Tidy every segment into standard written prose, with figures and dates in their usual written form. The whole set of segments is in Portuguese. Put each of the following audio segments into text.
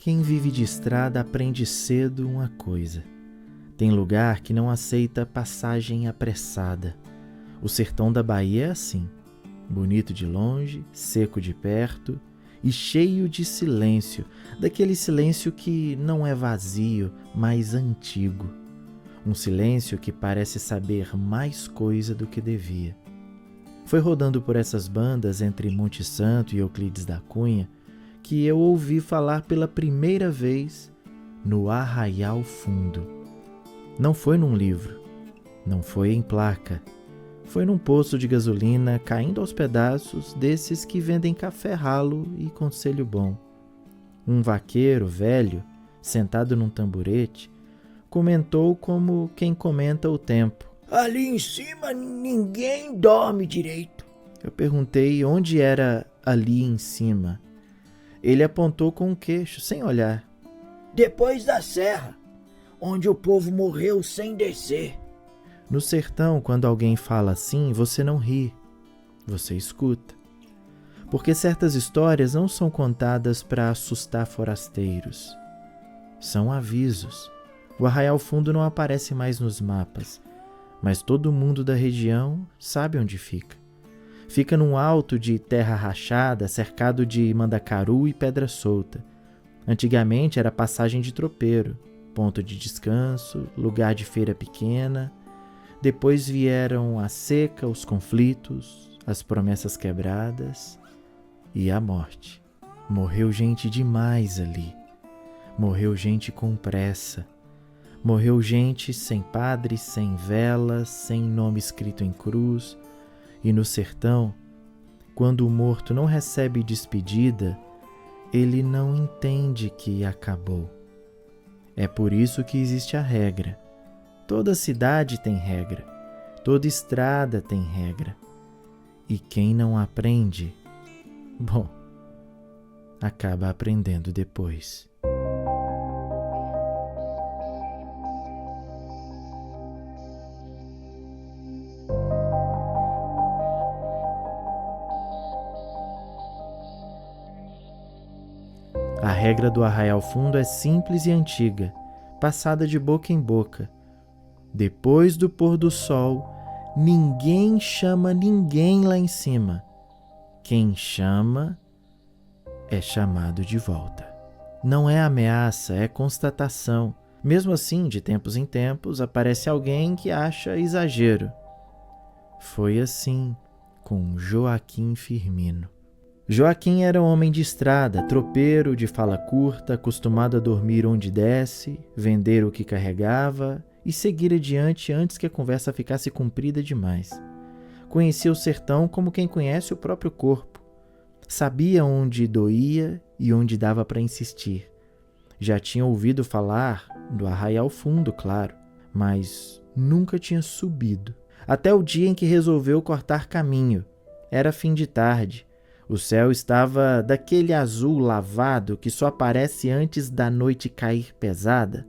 Quem vive de estrada aprende cedo uma coisa. Tem lugar que não aceita passagem apressada. O sertão da Bahia é assim, bonito de longe, seco de perto e cheio de silêncio, daquele silêncio que não é vazio, mas antigo. Um silêncio que parece saber mais coisa do que devia. Foi rodando por essas bandas entre Monte Santo e Euclides da Cunha que eu ouvi falar pela primeira vez no Arraial Fundo. Não foi num livro, não foi em placa, foi num poço de gasolina caindo aos pedaços desses que vendem café ralo e conselho bom. Um vaqueiro velho, sentado num tamborete, comentou como quem comenta o tempo. Ali em cima ninguém dorme direito. Eu perguntei onde era ali em cima. Ele apontou com o queixo, sem olhar. Depois da serra, onde o povo morreu sem descer. No sertão, quando alguém fala assim, você não ri, você escuta. Porque certas histórias não são contadas para assustar forasteiros. São avisos. O Arraial Fundo não aparece mais nos mapas, mas todo mundo da região sabe onde fica. Fica num alto de terra rachada, cercado de mandacaru e pedra solta. Antigamente era passagem de tropeiro, ponto de descanso, lugar de feira pequena. Depois vieram a seca, os conflitos, as promessas quebradas e a morte. Morreu gente demais ali. Morreu gente com pressa. Morreu gente sem padre, sem vela, sem nome escrito em cruz. E no sertão, quando o morto não recebe despedida, ele não entende que acabou. É por isso que existe a regra. Toda cidade tem regra, toda estrada tem regra. E quem não aprende, bom, acaba aprendendo depois. A regra do Arraial Fundo é simples e antiga, passada de boca em boca. Depois do pôr do sol, ninguém chama ninguém lá em cima. Quem chama é chamado de volta. Não é ameaça, é constatação. Mesmo assim, de tempos em tempos, aparece alguém que acha exagero. Foi assim com Joaquim Firmino. Joaquim era um homem de estrada, tropeiro, de fala curta, acostumado a dormir onde desce, vender o que carregava e seguir adiante antes que a conversa ficasse comprida demais. Conhecia o sertão como quem conhece o próprio corpo. Sabia onde doía e onde dava para insistir. Já tinha ouvido falar do Arraial Fundo, claro, mas nunca tinha subido. Até o dia em que resolveu cortar caminho. Era fim de tarde. O céu estava daquele azul lavado que só aparece antes da noite cair pesada.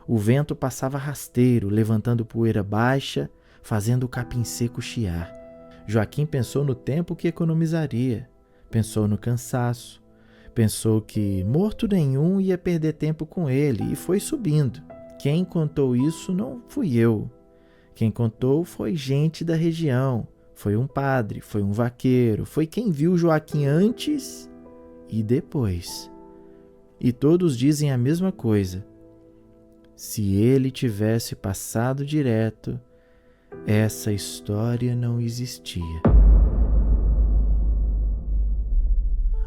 O vento passava rasteiro, levantando poeira baixa, fazendo o capim seco chiar. Joaquim pensou no tempo que economizaria, pensou no cansaço, pensou que morto nenhum ia perder tempo com ele e foi subindo. Quem contou isso não fui eu. Quem contou foi gente da região. Foi um padre, foi um vaqueiro, foi quem viu Joaquim antes e depois. E todos dizem a mesma coisa. Se ele tivesse passado direto, essa história não existia.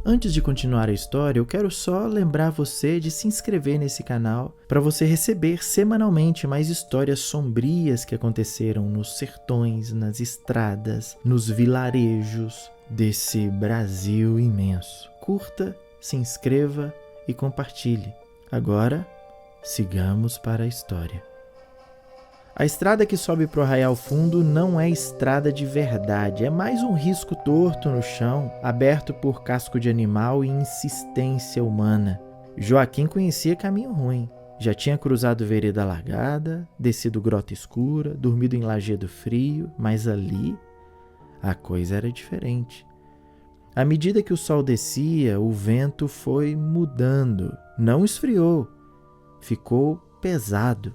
Antes de continuar a história, eu quero só lembrar você de se inscrever nesse canal para você receber semanalmente mais histórias sombrias que aconteceram nos sertões, nas estradas, nos vilarejos desse Brasil imenso. Curta, se inscreva e compartilhe. Agora, sigamos para a história. A estrada que sobe para o Arraial Fundo não é estrada de verdade, é mais um risco torto no chão, aberto por casco de animal e insistência humana. Joaquim conhecia caminho ruim. Já tinha cruzado vereda largada, descido grota escura, dormido em lajedo frio, mas ali a coisa era diferente. À medida que o sol descia, o vento foi mudando. Não esfriou, ficou pesado,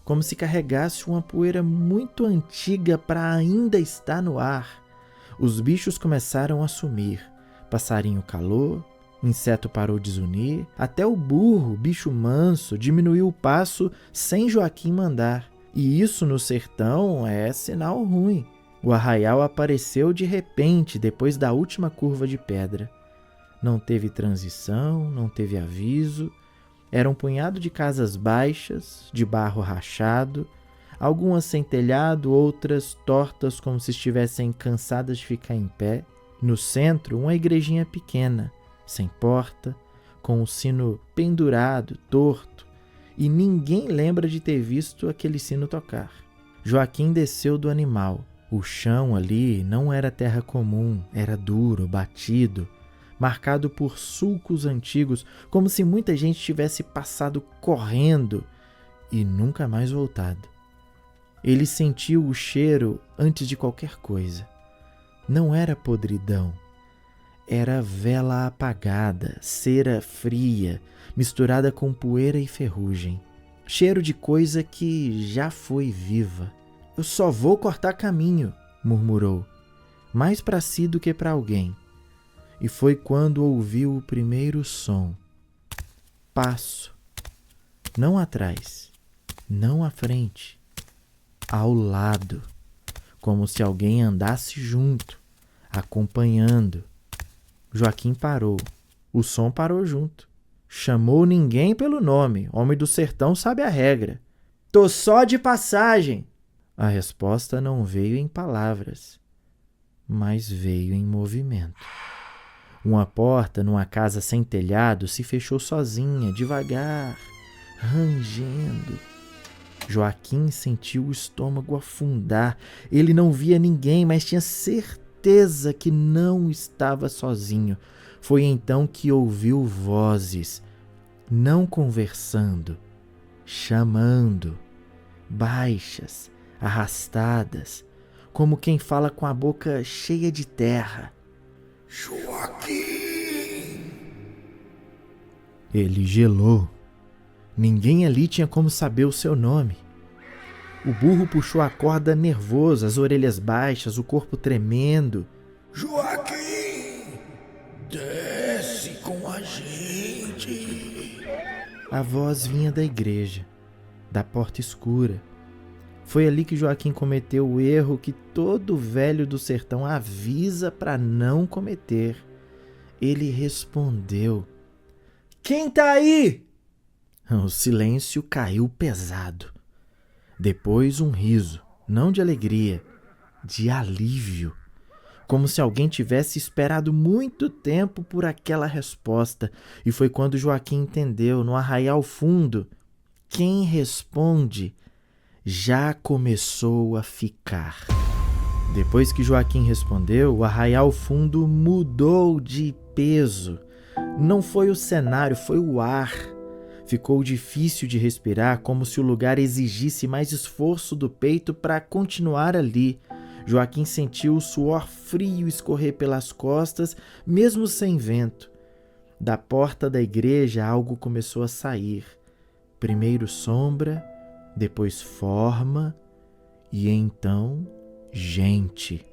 como se carregasse uma poeira muito antiga para ainda estar no ar. Os bichos começaram a sumir. Passarinho calou, inseto parou de zunir, até o burro, bicho manso, diminuiu o passo sem Joaquim mandar. E isso no sertão é sinal ruim. O arraial apareceu de repente depois da última curva de pedra. Não teve transição, não teve aviso. Era um punhado de casas baixas, de barro rachado, algumas sem telhado, outras tortas como se estivessem cansadas de ficar em pé. No centro, uma igrejinha pequena, sem porta, com o sino pendurado, torto, e ninguém lembra de ter visto aquele sino tocar. Joaquim desceu do animal. O chão ali não era terra comum, era duro, batido, marcado por sulcos antigos, como se muita gente tivesse passado correndo e nunca mais voltado. Ele sentiu o cheiro antes de qualquer coisa. Não era podridão. Era vela apagada, cera fria, misturada com poeira e ferrugem. Cheiro de coisa que já foi viva. Eu só vou cortar caminho, murmurou, mais para si do que para alguém. E foi quando ouviu o primeiro som. Passo. Não atrás, não à frente, ao lado, como se alguém andasse junto, acompanhando. Joaquim parou. O som parou junto. Chamou ninguém pelo nome. Homem do sertão sabe a regra. Tô só de passagem. A resposta não veio em palavras, mas veio em movimento. Uma porta numa casa sem telhado se fechou sozinha, devagar, rangendo. Joaquim sentiu o estômago afundar. Ele não via ninguém, mas tinha certeza que não estava sozinho. Foi então que ouviu vozes, não conversando, chamando, baixas, arrastadas, como quem fala com a boca cheia de terra. Joaquim! Ele gelou. Ninguém ali tinha como saber o seu nome. O burro puxou a corda nervoso, as orelhas baixas, o corpo tremendo. Joaquim! Desce com a gente! A voz vinha da igreja, da porta escura. Foi ali que Joaquim cometeu o erro que todo velho do sertão avisa para não cometer. Ele respondeu: Quem tá aí? O silêncio caiu pesado. Depois um riso, não de alegria, de alívio. Como se alguém tivesse esperado muito tempo por aquela resposta. E foi quando Joaquim entendeu, no arraial fundo, quem responde já começou a ficar. Depois que Joaquim respondeu, o arraial fundo mudou de peso. Não foi o cenário, foi o ar. Ficou difícil de respirar, como se o lugar exigisse mais esforço do peito para continuar ali. Joaquim sentiu o suor frio escorrer pelas costas, mesmo sem vento. Da porta da igreja algo começou a sair. Primeiro sombra, depois forma e então gente.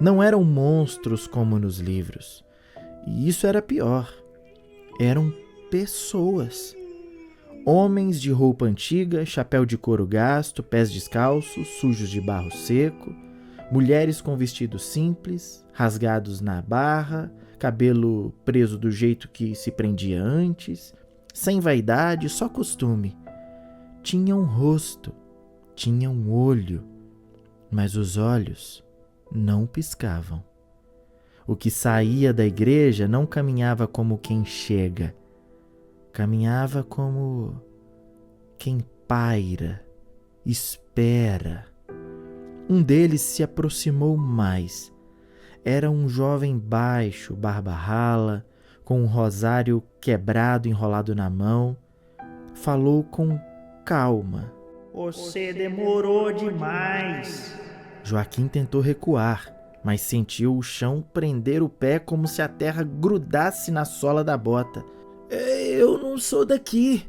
Não eram monstros como nos livros. E isso era pior. Eram pessoas. Homens de roupa antiga, chapéu de couro gasto, pés descalços, sujos de barro seco. Mulheres com vestidos simples, rasgados na barra, cabelo preso do jeito que se prendia antes, sem vaidade, só costume. Tinha um rosto, tinha um olho, mas os olhos não piscavam. O que saía da igreja não caminhava como quem chega, caminhava como quem paira, espera. Um deles se aproximou mais. Era um jovem baixo, barba rala, com um rosário quebrado enrolado na mão. Falou com calma. Você demorou demais. Joaquim tentou recuar, mas sentiu o chão prender o pé como se a terra grudasse na sola da bota. Eu não sou daqui,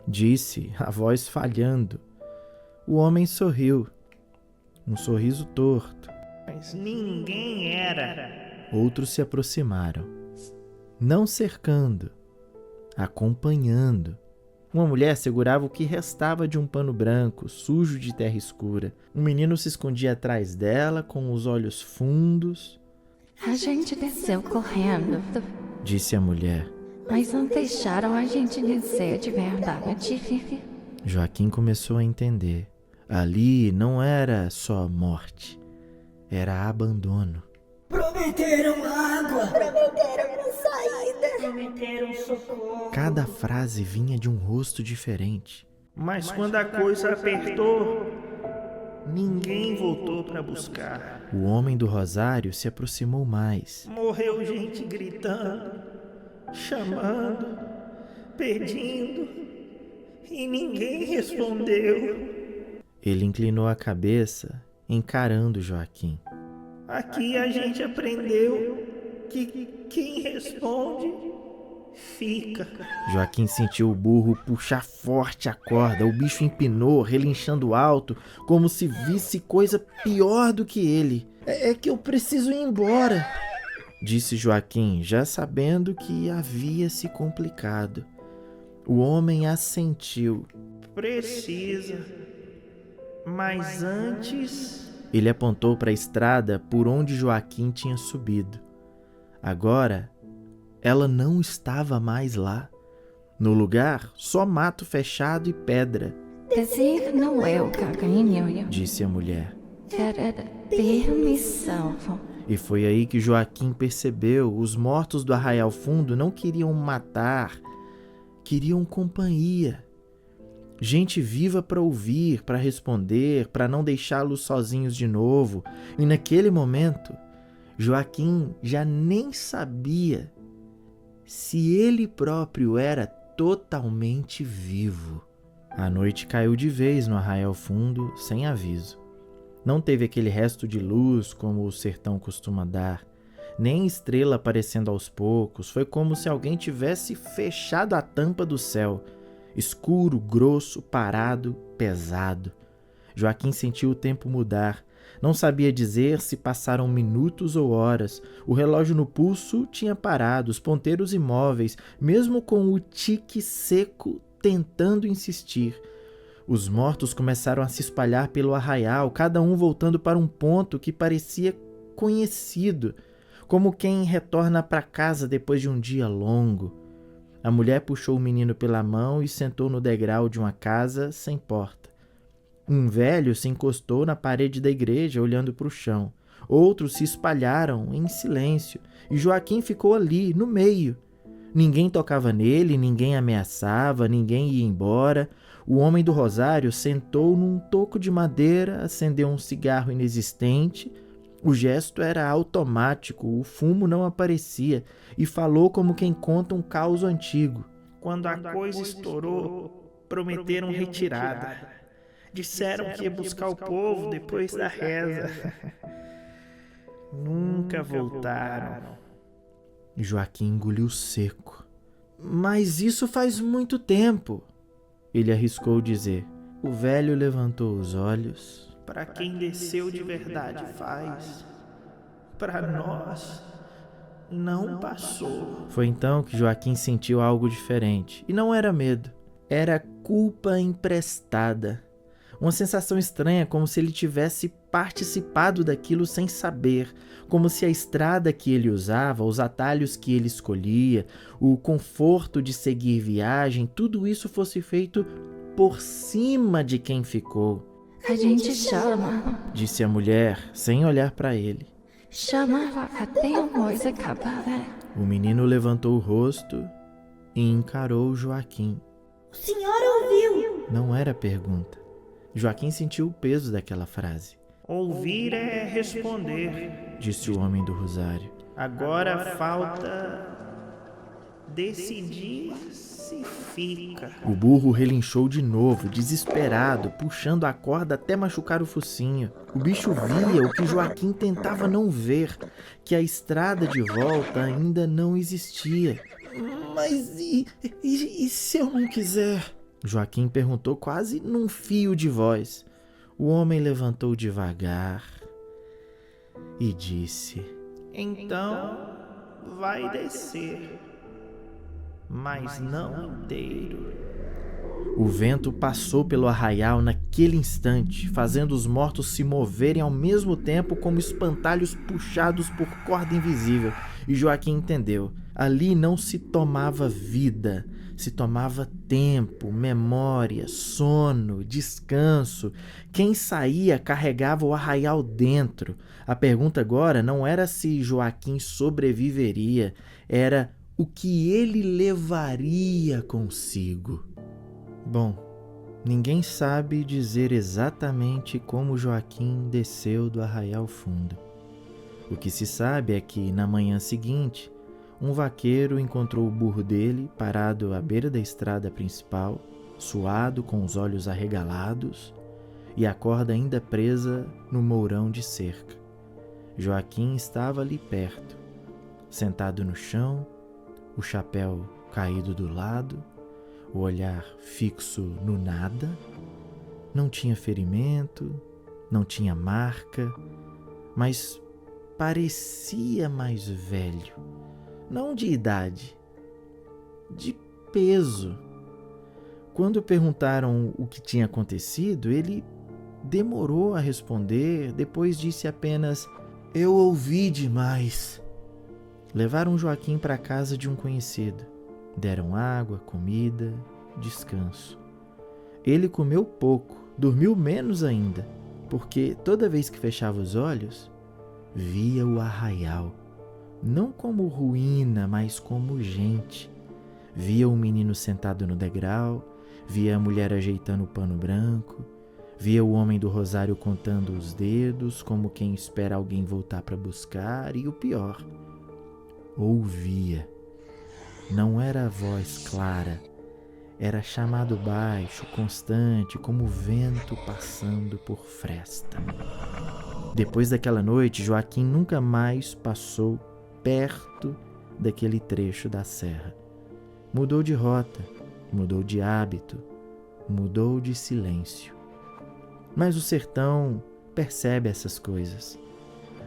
disse a voz falhando. O homem sorriu, um sorriso torto. Mas ninguém era. Outros se aproximaram, não cercando, acompanhando. Uma mulher segurava o que restava de um pano branco, sujo de terra escura. Um menino se escondia atrás dela, com os olhos fundos. A gente desceu correndo, Disse a mulher. mas não deixaram a gente descer de verdade. Joaquim começou a entender. Ali não era só morte, era abandono. Prometeram água. Prometeram socorro. Cada frase vinha de um rosto diferente. Mas quando a coisa apertou, ninguém voltou para buscar. O homem do rosário se aproximou mais. Morreu gente gritando, chamando, pedindo, e ninguém respondeu. Ele inclinou a cabeça, encarando Joaquim. Aqui a gente aprendeu que quem responde fica. Joaquim sentiu o burro puxar forte a corda. O bicho empinou, relinchando alto, como se visse coisa pior do que ele. É que eu preciso ir embora, Disse Joaquim, já sabendo que havia se complicado. O homem assentiu. Precisa. Mas antes, Ele apontou para a estrada por onde Joaquim tinha subido. Agora, ela não estava mais lá. No lugar, só mato fechado e pedra, Descer não é o caminho, disse a mulher. era permissão. E foi aí que Joaquim percebeu: os mortos do Arraial Fundo não queriam matar, queriam companhia. Gente viva para ouvir, para responder, para não deixá-los sozinhos de novo. E naquele momento, Joaquim já nem sabia se ele próprio era totalmente vivo. A noite caiu de vez no Arraial Fundo, sem aviso. Não teve aquele resto de luz como o sertão costuma dar, nem estrela aparecendo aos poucos. Foi como se alguém tivesse fechado a tampa do céu. Escuro, grosso, parado, pesado. Joaquim sentiu o tempo mudar. Não sabia dizer se passaram minutos ou horas. O relógio no pulso tinha parado, os ponteiros imóveis, mesmo com o tique seco tentando insistir. Os mortos começaram a se espalhar pelo arraial, cada um voltando para um ponto que parecia conhecido, como quem retorna para casa depois de um dia longo. A mulher puxou o menino pela mão e sentou no degrau de uma casa sem porta. Um velho se encostou na parede da igreja, olhando para o chão. Outros se espalharam em silêncio, e Joaquim ficou ali, no meio. Ninguém tocava nele, ninguém ameaçava, ninguém ia embora. O homem do rosário sentou num toco de madeira, acendeu um cigarro inexistente. O gesto era automático, o fumo não aparecia, e falou como quem conta um caos antigo. quando a coisa estourou, prometeram retirada. Disseram que ia buscar o povo depois da reza. Nunca voltaram. Joaquim engoliu seco. Mas isso faz muito tempo, ele arriscou dizer. O velho levantou os olhos. Para quem desceu de verdade faz. Para nós, não passou. Foi então que Joaquim sentiu algo diferente. E não era medo, era culpa emprestada. Uma sensação estranha, como se ele tivesse participado daquilo sem saber, como se a estrada que ele usava, os atalhos que ele escolhia, o conforto de seguir viagem, tudo isso fosse feito por cima de quem ficou. A gente chama, Disse a mulher, sem olhar para ele. chamava até a coisa acabar. O menino levantou o rosto e encarou Joaquim. O senhor ouviu? Não era pergunta. Joaquim sentiu o peso daquela frase. Ouvir é responder. Disse o homem do rosário. Agora falta decidir se fica. O burro relinchou de novo, desesperado, puxando a corda até machucar o focinho. O bicho via o que Joaquim tentava não ver, que a estrada de volta ainda não existia. Mas e se eu não quiser? Joaquim perguntou quase num fio de voz. O homem levantou devagar e disse: Então vai descer, mas não inteiro. O vento passou pelo arraial naquele instante, fazendo os mortos se moverem ao mesmo tempo como espantalhos puxados por corda invisível. E Joaquim entendeu. Ali não se tomava vida, se tomava tempo, memória, sono, descanso. Quem saía carregava o arraial dentro. A pergunta agora não era se Joaquim sobreviveria, era o que ele levaria consigo. Bom, ninguém sabe dizer exatamente como Joaquim desceu do arraial fundo. O que se sabe é que, na manhã seguinte, um vaqueiro encontrou o burro dele parado à beira da estrada principal, suado, com os olhos arregalados e a corda ainda presa no mourão de cerca. Joaquim estava ali perto, sentado no chão, o chapéu caído do lado, o olhar fixo no nada. Não tinha ferimento, não tinha marca, mas parecia mais velho. Não de idade, de peso. Quando perguntaram o que tinha acontecido, ele demorou a responder, depois disse apenas: "Eu ouvi demais." Levaram Joaquim para a casa de um conhecido. Deram água, comida, descanso. Ele comeu pouco, dormiu menos ainda, porque toda vez que fechava os olhos, via o arraial. Não como ruína, mas como gente. Via o menino sentado no degrau, via a mulher ajeitando o pano branco, via o homem do rosário contando os dedos, como quem espera alguém voltar para buscar, e o pior, ouvia. Não era a voz clara, era chamado baixo, constante, como o vento passando por fresta. Depois daquela noite, Joaquim nunca mais passou perto daquele trecho da serra. Mudou de rota, mudou de hábito, mudou de silêncio. Mas o sertão percebe essas coisas.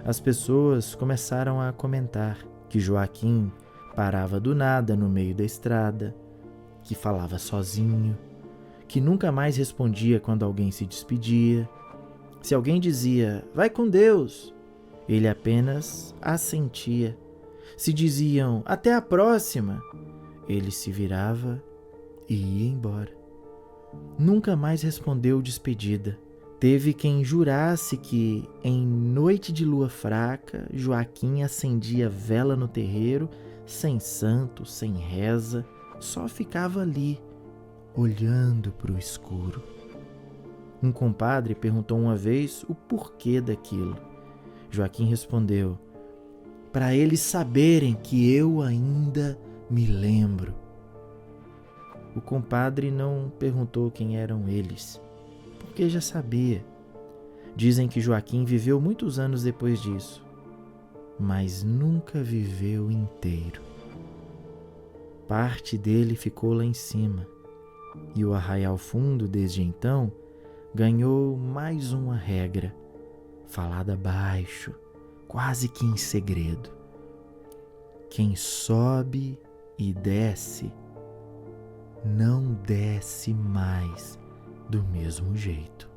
As pessoas começaram a comentar que Joaquim parava do nada no meio da estrada, que falava sozinho, que nunca mais respondia quando alguém se despedia. Se alguém dizia, "Vai com Deus", ele apenas assentia. Se diziam, "Até a próxima", ele se virava e ia embora. Nunca mais respondeu despedida. Teve quem jurasse que, em noite de lua fraca, Joaquim acendia vela no terreiro, sem santo, sem reza, só ficava ali, olhando para o escuro. Um compadre perguntou uma vez o porquê daquilo. Joaquim respondeu, "Para eles saberem que eu ainda me lembro." O compadre não perguntou quem eram eles, porque já sabia. Dizem que Joaquim viveu muitos anos depois disso, mas nunca viveu inteiro. Parte dele ficou lá em cima, e o arraial fundo, desde então, ganhou mais uma regra, falada baixo, quase que em segredo. Quem sobe e desce, não desce mais do mesmo jeito.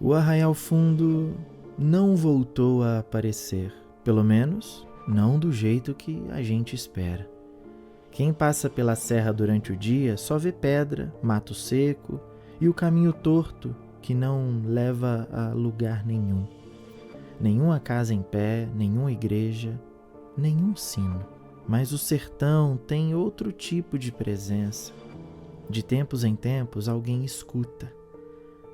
O arraial fundo não voltou a aparecer, pelo menos não do jeito que a gente espera. Quem passa pela serra durante o dia só vê pedra, mato seco e o caminho torto que não leva a lugar nenhum. Nenhuma casa em pé, nenhuma igreja, nenhum sino. Mas o sertão tem outro tipo de presença. De tempos em tempos, alguém escuta.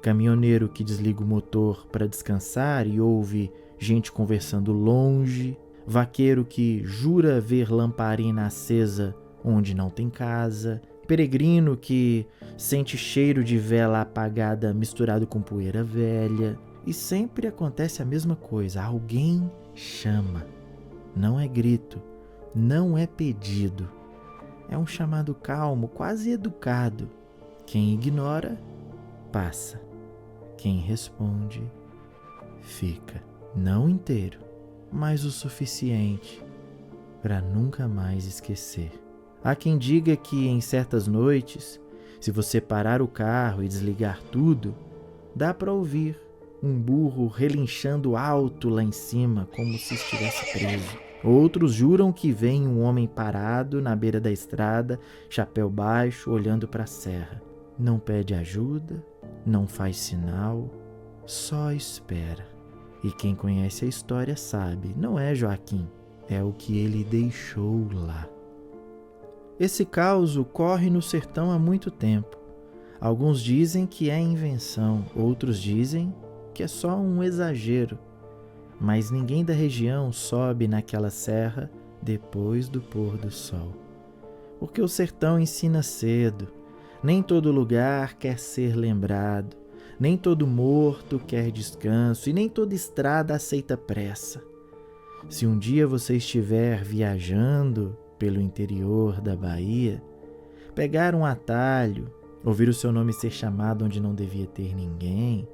Caminhoneiro que desliga o motor para descansar e ouve gente conversando longe. Vaqueiro que jura ver lamparina acesa onde não tem casa. Peregrino que sente cheiro de vela apagada misturado com poeira velha. E sempre acontece a mesma coisa. Alguém chama. Não é grito, não é pedido. É um chamado calmo, quase educado. Quem ignora, passa. Quem responde, fica. Não inteiro, mas o suficiente para nunca mais esquecer. Há quem diga que em certas noites, se você parar o carro e desligar tudo, dá para ouvir um burro relinchando alto lá em cima, como se estivesse preso. Outros juram que vem um homem parado na beira da estrada, chapéu baixo, olhando para a serra. Não pede ajuda, não faz sinal, só espera. E quem conhece a história sabe, não é Joaquim, é o que ele deixou lá. Esse caos corre no sertão há muito tempo. Alguns dizem que é invenção, outros dizem que é só um exagero. Mas ninguém da região sobe naquela serra depois do pôr do sol. Porque o sertão ensina cedo. Nem todo lugar quer ser lembrado. Nem todo morto quer descanso e nem toda estrada aceita pressa. Se um dia você estiver viajando pelo interior da Bahia, pegar um atalho, ouvir o seu nome ser chamado onde não devia ter ninguém,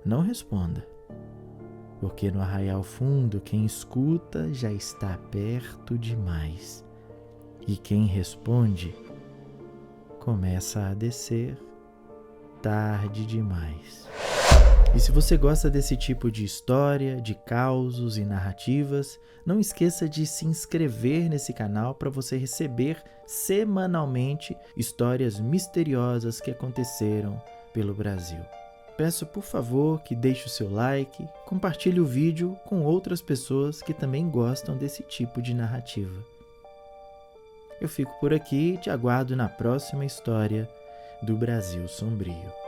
não responda. Porque no arraial fundo quem escuta já está perto demais. E quem responde começa a descer tarde demais. E se você gosta desse tipo de história, de causos e narrativas, não esqueça de se inscrever nesse canal para você receber semanalmente histórias misteriosas que aconteceram pelo Brasil. Peço, por favor, que deixe o seu like, compartilhe o vídeo com outras pessoas que também gostam desse tipo de narrativa. Eu fico por aqui e te aguardo na próxima história do Brasil Sombrio.